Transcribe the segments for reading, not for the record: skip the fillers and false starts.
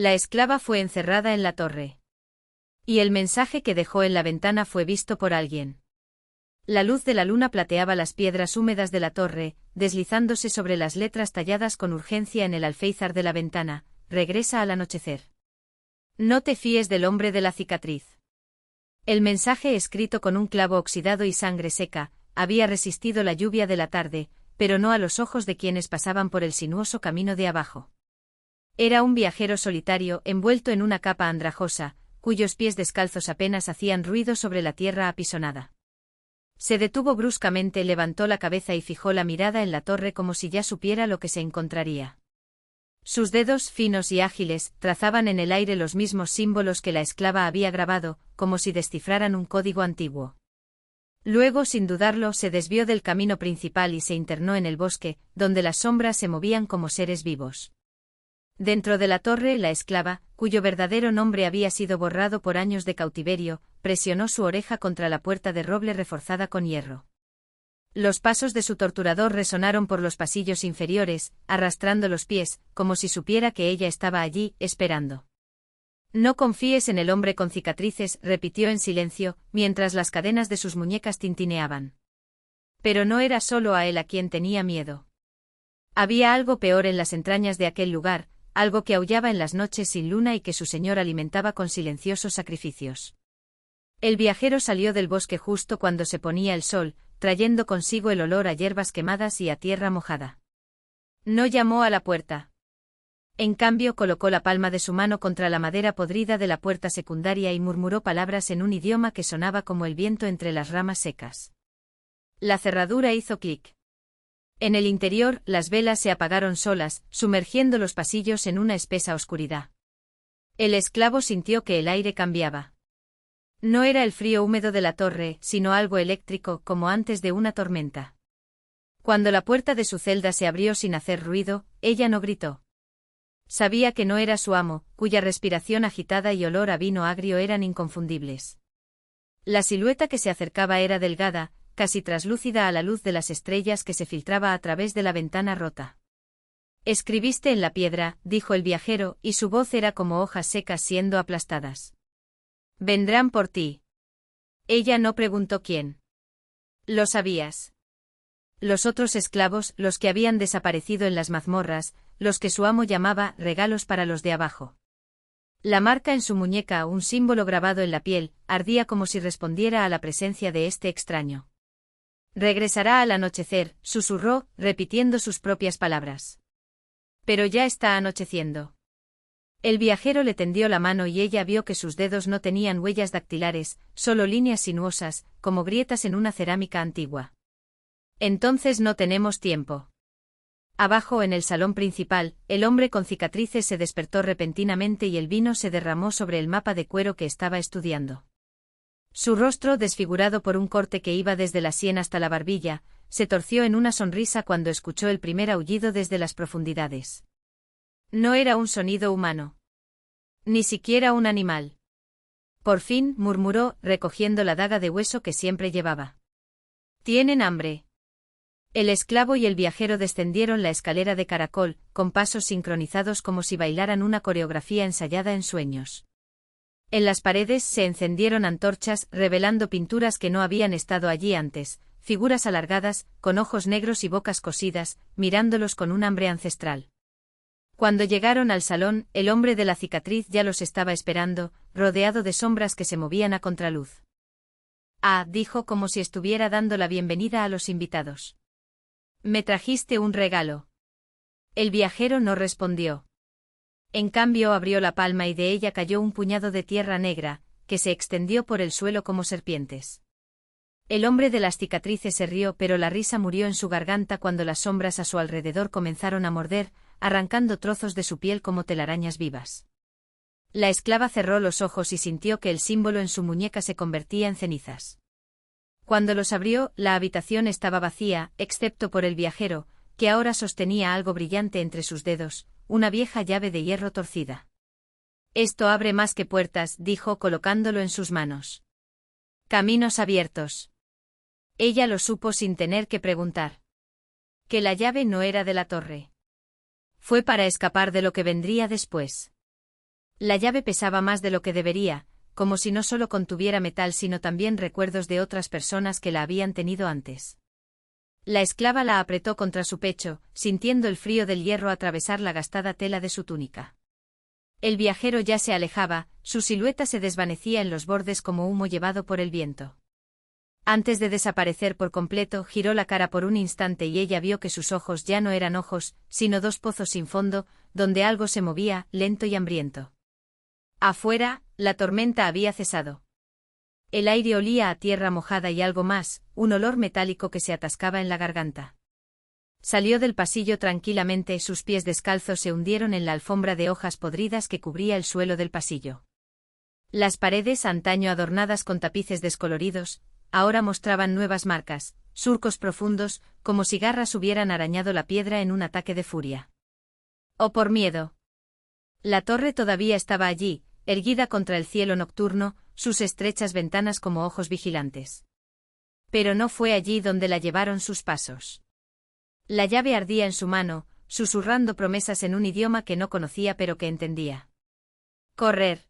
La esclava fue encerrada en la torre. Y el mensaje que dejó en la ventana fue visto por alguien. La luz de la luna plateaba las piedras húmedas de la torre, deslizándose sobre las letras talladas con urgencia en el alféizar de la ventana: regresa al anochecer. No te fíes del hombre de la cicatriz. El mensaje, escrito con un clavo oxidado y sangre seca, había resistido la lluvia de la tarde, pero no a los ojos de quienes pasaban por el sinuoso camino de abajo. Era un viajero solitario envuelto en una capa andrajosa, cuyos pies descalzos apenas hacían ruido sobre la tierra apisonada. Se detuvo bruscamente, levantó la cabeza y fijó la mirada en la torre como si ya supiera lo que se encontraría. Sus dedos, finos y ágiles, trazaban en el aire los mismos símbolos que la esclava había grabado, como si descifraran un código antiguo. Luego, sin dudarlo, se desvió del camino principal y se internó en el bosque, donde las sombras se movían como seres vivos. Dentro de la torre, la esclava, cuyo verdadero nombre había sido borrado por años de cautiverio, presionó su oreja contra la puerta de roble reforzada con hierro. Los pasos de su torturador resonaron por los pasillos inferiores, arrastrando los pies, como si supiera que ella estaba allí, esperando. No confíes en el hombre con cicatrices, repitió en silencio, mientras las cadenas de sus muñecas tintineaban. Pero no era solo a él a quien tenía miedo. Había algo peor en las entrañas de aquel lugar, algo que aullaba en las noches sin luna y que su señor alimentaba con silenciosos sacrificios. El viajero salió del bosque justo cuando se ponía el sol, trayendo consigo el olor a hierbas quemadas y a tierra mojada. No llamó a la puerta. En cambio, colocó la palma de su mano contra la madera podrida de la puerta secundaria y murmuró palabras en un idioma que sonaba como el viento entre las ramas secas. La cerradura hizo clic. En el interior, las velas se apagaron solas, sumergiendo los pasillos en una espesa oscuridad. El esclavo sintió que el aire cambiaba. No era el frío húmedo de la torre, sino algo eléctrico, como antes de una tormenta. Cuando la puerta de su celda se abrió sin hacer ruido, ella no gritó. Sabía que no era su amo, cuya respiración agitada y olor a vino agrio eran inconfundibles. La silueta que se acercaba era delgada, casi traslúcida a la luz de las estrellas que se filtraba a través de la ventana rota. Escribiste en la piedra, dijo el viajero, y su voz era como hojas secas siendo aplastadas. Vendrán por ti. Ella no preguntó quién. Lo sabías. Los otros esclavos, los que habían desaparecido en las mazmorras, los que su amo llamaba regalos para los de abajo. La marca en su muñeca, un símbolo grabado en la piel, ardía como si respondiera a la presencia de este extraño. Regresará al anochecer, susurró, repitiendo sus propias palabras. Pero ya está anocheciendo. El viajero le tendió la mano y ella vio que sus dedos no tenían huellas dactilares, solo líneas sinuosas, como grietas en una cerámica antigua. Entonces no tenemos tiempo. Abajo en el salón principal, el hombre con cicatrices se despertó repentinamente y el vino se derramó sobre el mapa de cuero que estaba estudiando. Su rostro, desfigurado por un corte que iba desde la sien hasta la barbilla, se torció en una sonrisa cuando escuchó el primer aullido desde las profundidades. No era un sonido humano. Ni siquiera un animal. Por fin, murmuró, recogiendo la daga de hueso que siempre llevaba. ¿Tienen hambre? El esclavo y el viajero descendieron la escalera de caracol, con pasos sincronizados como si bailaran una coreografía ensayada en sueños. En las paredes se encendieron antorchas, revelando pinturas que no habían estado allí antes, figuras alargadas, con ojos negros y bocas cosidas, mirándolos con un hambre ancestral. Cuando llegaron al salón, el hombre de la cicatriz ya los estaba esperando, rodeado de sombras que se movían a contraluz. Ah, dijo como si estuviera dando la bienvenida a los invitados. Me trajiste un regalo. El viajero no respondió. En cambio abrió la palma y de ella cayó un puñado de tierra negra, que se extendió por el suelo como serpientes. El hombre de las cicatrices se rió, pero la risa murió en su garganta cuando las sombras a su alrededor comenzaron a morder, arrancando trozos de su piel como telarañas vivas. La esclava cerró los ojos y sintió que el símbolo en su muñeca se convertía en cenizas. Cuando los abrió, la habitación estaba vacía, excepto por el viajero, que ahora sostenía algo brillante entre sus dedos, una vieja llave de hierro torcida. Esto abre más que puertas, dijo colocándolo en sus manos. Caminos abiertos. Ella lo supo sin tener que preguntar. Que la llave no era de la torre. Fue para escapar de lo que vendría después. La llave pesaba más de lo que debería, como si no solo contuviera metal sino también recuerdos de otras personas que la habían tenido antes. La esclava la apretó contra su pecho, sintiendo el frío del hierro atravesar la gastada tela de su túnica. El viajero ya se alejaba, su silueta se desvanecía en los bordes como humo llevado por el viento. Antes de desaparecer por completo, giró la cara por un instante y ella vio que sus ojos ya no eran ojos, sino dos pozos sin fondo, donde algo se movía, lento y hambriento. Afuera, la tormenta había cesado. El aire olía a tierra mojada y algo más, un olor metálico que se atascaba en la garganta. Salió del pasillo tranquilamente, sus pies descalzos se hundieron en la alfombra de hojas podridas que cubría el suelo del pasillo. Las paredes, antaño adornadas con tapices descoloridos, ahora mostraban nuevas marcas, surcos profundos, como si garras hubieran arañado la piedra en un ataque de furia. O por miedo. La torre todavía estaba allí, erguida contra el cielo nocturno, sus estrechas ventanas como ojos vigilantes. Pero no fue allí donde la llevaron sus pasos. La llave ardía en su mano, susurrando promesas en un idioma que no conocía pero que entendía. Correr.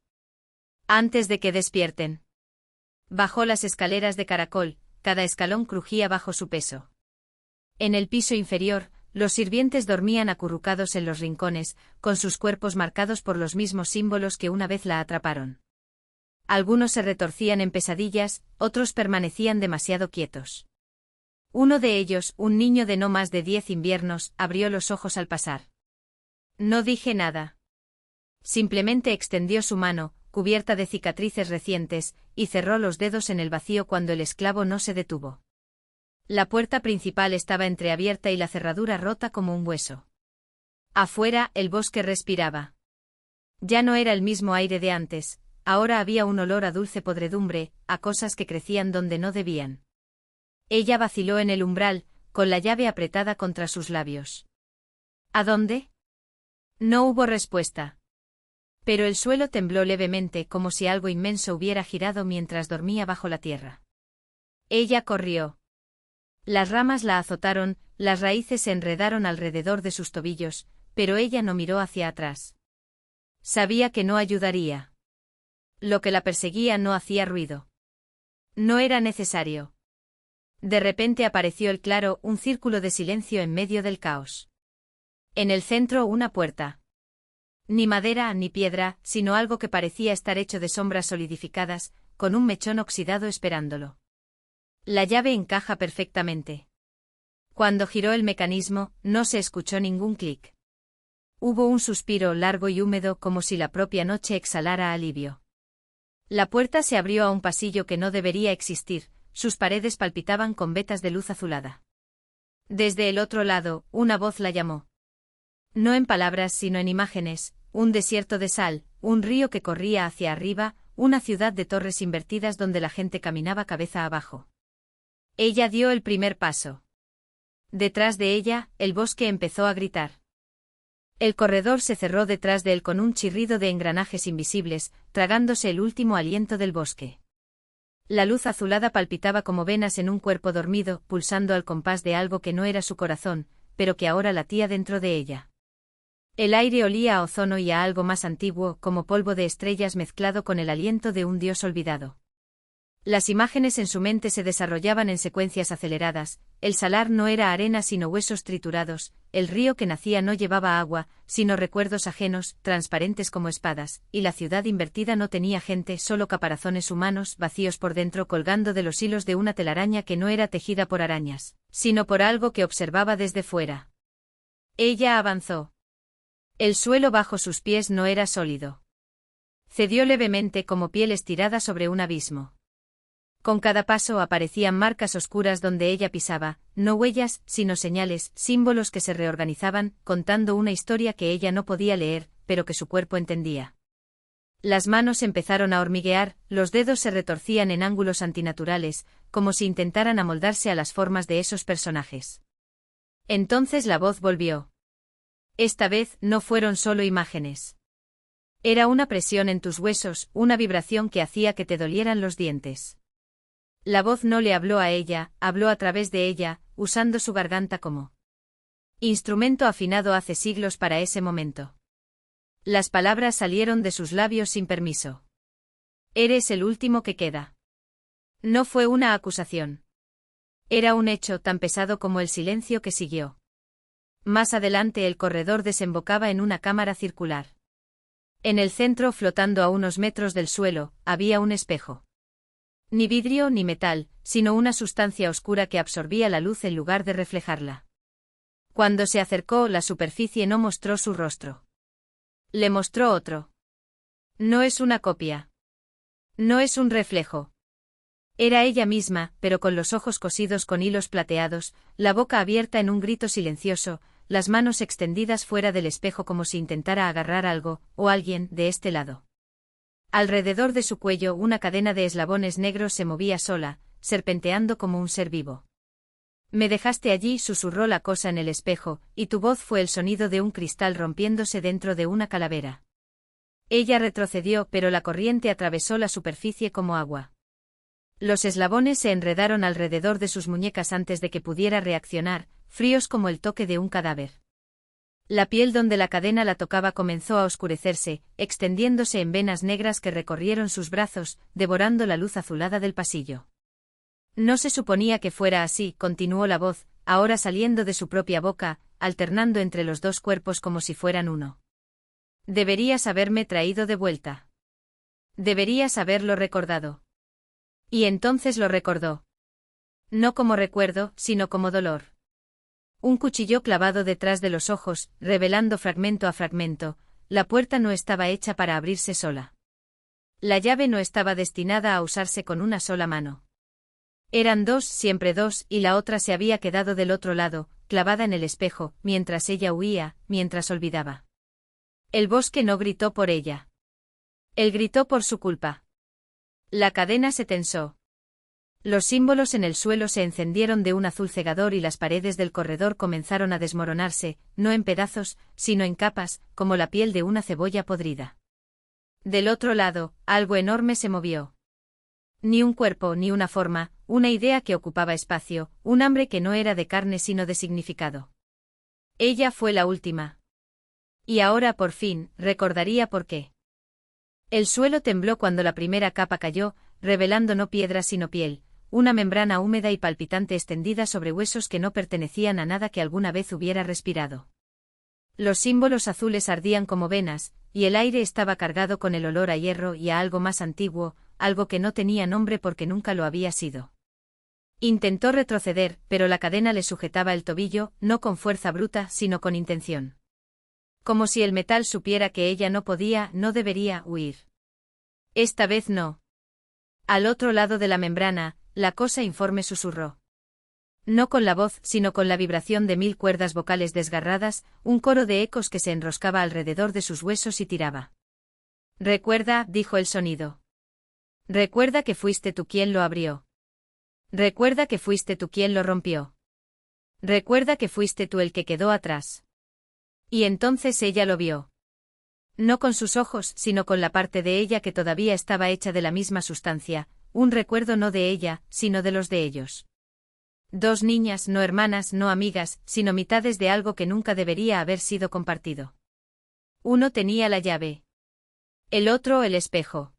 Antes de que despierten. Bajó las escaleras de caracol, cada escalón crujía bajo su peso. En el piso inferior, los sirvientes dormían acurrucados en los rincones, con sus cuerpos marcados por los mismos símbolos que una vez la atraparon. Algunos se retorcían en pesadillas, otros permanecían demasiado quietos. Uno de ellos, un niño de no más de 10 inviernos, abrió los ojos al pasar. No dije nada. Simplemente extendió su mano, cubierta de cicatrices recientes, y cerró los dedos en el vacío cuando el esclavo no se detuvo. La puerta principal estaba entreabierta y la cerradura rota como un hueso. Afuera, el bosque respiraba. Ya no era el mismo aire de antes, ahora había un olor a dulce podredumbre, a cosas que crecían donde no debían. Ella vaciló en el umbral, con la llave apretada contra sus labios. ¿A dónde? No hubo respuesta. Pero el suelo tembló levemente como si algo inmenso hubiera girado mientras dormía bajo la tierra. Ella corrió. Las ramas la azotaron, las raíces se enredaron alrededor de sus tobillos, pero ella no miró hacia atrás. Sabía que no ayudaría. Lo que la perseguía no hacía ruido. No era necesario. De repente apareció el claro, un círculo de silencio en medio del caos. En el centro una puerta. Ni madera ni piedra, sino algo que parecía estar hecho de sombras solidificadas, con un mechón oxidado esperándolo. La llave encaja perfectamente. Cuando giró el mecanismo, no se escuchó ningún clic. Hubo un suspiro largo y húmedo como si la propia noche exhalara alivio. La puerta se abrió a un pasillo que no debería existir, sus paredes palpitaban con vetas de luz azulada. Desde el otro lado, una voz la llamó. No en palabras sino en imágenes, un desierto de sal, un río que corría hacia arriba, una ciudad de torres invertidas donde la gente caminaba cabeza abajo. Ella dio el primer paso. Detrás de ella, el bosque empezó a gritar. El corredor se cerró detrás de él con un chirrido de engranajes invisibles, tragándose el último aliento del bosque. La luz azulada palpitaba como venas en un cuerpo dormido, pulsando al compás de algo que no era su corazón, pero que ahora latía dentro de ella. El aire olía a ozono y a algo más antiguo, como polvo de estrellas mezclado con el aliento de un dios olvidado. Las imágenes en su mente se desarrollaban en secuencias aceleradas, el salar no era arena sino huesos triturados, el río que nacía no llevaba agua, sino recuerdos ajenos, transparentes como espadas, y la ciudad invertida no tenía gente, solo caparazones humanos, vacíos por dentro colgando de los hilos de una telaraña que no era tejida por arañas, sino por algo que observaba desde fuera. Ella avanzó. El suelo bajo sus pies no era sólido. Cedió levemente como piel estirada sobre un abismo. Con cada paso aparecían marcas oscuras donde ella pisaba, no huellas, sino señales, símbolos que se reorganizaban, contando una historia que ella no podía leer, pero que su cuerpo entendía. Las manos empezaron a hormiguear, los dedos se retorcían en ángulos antinaturales, como si intentaran amoldarse a las formas de esos personajes. Entonces la voz volvió. Esta vez no fueron solo imágenes. Era una presión en tus huesos, una vibración que hacía que te dolieran los dientes. La voz no le habló a ella, habló a través de ella, usando su garganta como instrumento afinado hace siglos para ese momento. Las palabras salieron de sus labios sin permiso. Eres el último que queda. No fue una acusación. Era un hecho tan pesado como el silencio que siguió. Más adelante el corredor desembocaba en una cámara circular. En el centro, flotando a unos metros del suelo, había un espejo. Ni vidrio ni metal, sino una sustancia oscura que absorbía la luz en lugar de reflejarla. Cuando se acercó, la superficie no mostró su rostro. Le mostró otro. No es una copia. No es un reflejo. Era ella misma, pero con los ojos cosidos con hilos plateados, la boca abierta en un grito silencioso, las manos extendidas fuera del espejo como si intentara agarrar algo, o alguien, de este lado. Alrededor de su cuello una cadena de eslabones negros se movía sola, serpenteando como un ser vivo. Me dejaste allí, susurró la cosa en el espejo, y tu voz fue el sonido de un cristal rompiéndose dentro de una calavera. Ella retrocedió, pero la corriente atravesó la superficie como agua. Los eslabones se enredaron alrededor de sus muñecas antes de que pudiera reaccionar, fríos como el toque de un cadáver. La piel donde la cadena la tocaba comenzó a oscurecerse, extendiéndose en venas negras que recorrieron sus brazos, devorando la luz azulada del pasillo. No se suponía que fuera así, continuó la voz, ahora saliendo de su propia boca, alternando entre los dos cuerpos como si fueran uno. Deberías haberme traído de vuelta. Deberías haberlo recordado. Y entonces lo recordó. No como recuerdo, sino como dolor. Un cuchillo clavado detrás de los ojos, revelando fragmento a fragmento, la puerta no estaba hecha para abrirse sola. La llave no estaba destinada a usarse con una sola mano. Eran dos, siempre dos, y la otra se había quedado del otro lado, clavada en el espejo, mientras ella huía, mientras olvidaba. El bosque no gritó por ella. Él gritó por su culpa. La cadena se tensó. Los símbolos en el suelo se encendieron de un azul cegador y las paredes del corredor comenzaron a desmoronarse, no en pedazos, sino en capas, como la piel de una cebolla podrida. Del otro lado, algo enorme se movió. Ni un cuerpo ni una forma, una idea que ocupaba espacio, un hambre que no era de carne sino de significado. Ella fue la última. Y ahora por fin, recordaría por qué. El suelo tembló cuando la primera capa cayó, revelando no piedra sino piel, una membrana húmeda y palpitante extendida sobre huesos que no pertenecían a nada que alguna vez hubiera respirado. Los símbolos azules ardían como venas, y el aire estaba cargado con el olor a hierro y a algo más antiguo, algo que no tenía nombre porque nunca lo había sido. Intentó retroceder, pero la cadena le sujetaba el tobillo, no con fuerza bruta, sino con intención. Como si el metal supiera que ella no podía, no debería huir. Esta vez no. Al otro lado de la membrana, la cosa informe susurró. No con la voz, sino con la vibración de 1000 cuerdas vocales desgarradas, un coro de ecos que se enroscaba alrededor de sus huesos y tiraba. Recuerda, dijo el sonido. Recuerda que fuiste tú quien lo abrió. Recuerda que fuiste tú quien lo rompió. Recuerda que fuiste tú el que quedó atrás. Y entonces ella lo vio. No con sus ojos, sino con la parte de ella que todavía estaba hecha de la misma sustancia, un recuerdo no de ella, sino de los de ellos. Dos niñas, no hermanas, no amigas, sino mitades de algo que nunca debería haber sido compartido. Uno tenía la llave. El otro el espejo.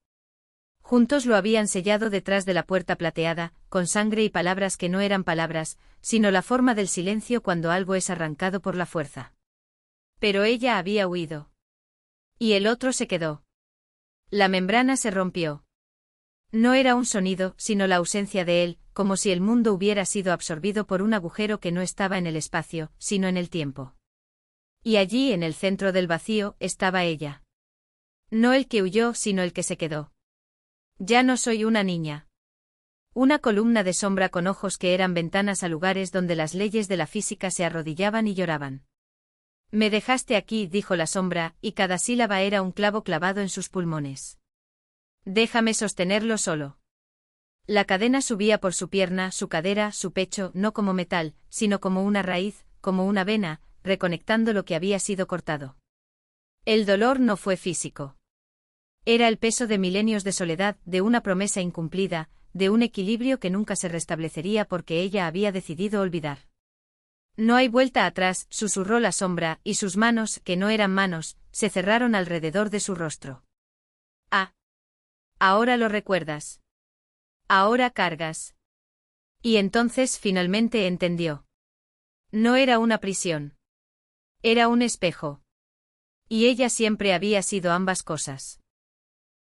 Juntos lo habían sellado detrás de la puerta plateada, con sangre y palabras que no eran palabras, sino la forma del silencio cuando algo es arrancado por la fuerza. Pero ella había huido. Y el otro se quedó. La membrana se rompió. No era un sonido, sino la ausencia de él, como si el mundo hubiera sido absorbido por un agujero que no estaba en el espacio, sino en el tiempo. Y allí, en el centro del vacío, estaba ella. No el que huyó, sino el que se quedó. Ya no soy una niña. Una columna de sombra con ojos que eran ventanas a lugares donde las leyes de la física se arrodillaban y lloraban. Me dejaste aquí, dijo la sombra, y cada sílaba era un clavo clavado en sus pulmones. Déjame sostenerlo solo. La cadena subía por su pierna, su cadera, su pecho, no como metal, sino como una raíz, como una vena, reconectando lo que había sido cortado. El dolor no fue físico. Era el peso de milenios de soledad, de una promesa incumplida, de un equilibrio que nunca se restablecería porque ella había decidido olvidar. No hay vuelta atrás, susurró la sombra, y sus manos, que no eran manos, se cerraron alrededor de su rostro. Ah. Ahora lo recuerdas. Ahora cargas. Y entonces finalmente entendió. No era una prisión. Era un espejo. Y ella siempre había sido ambas cosas.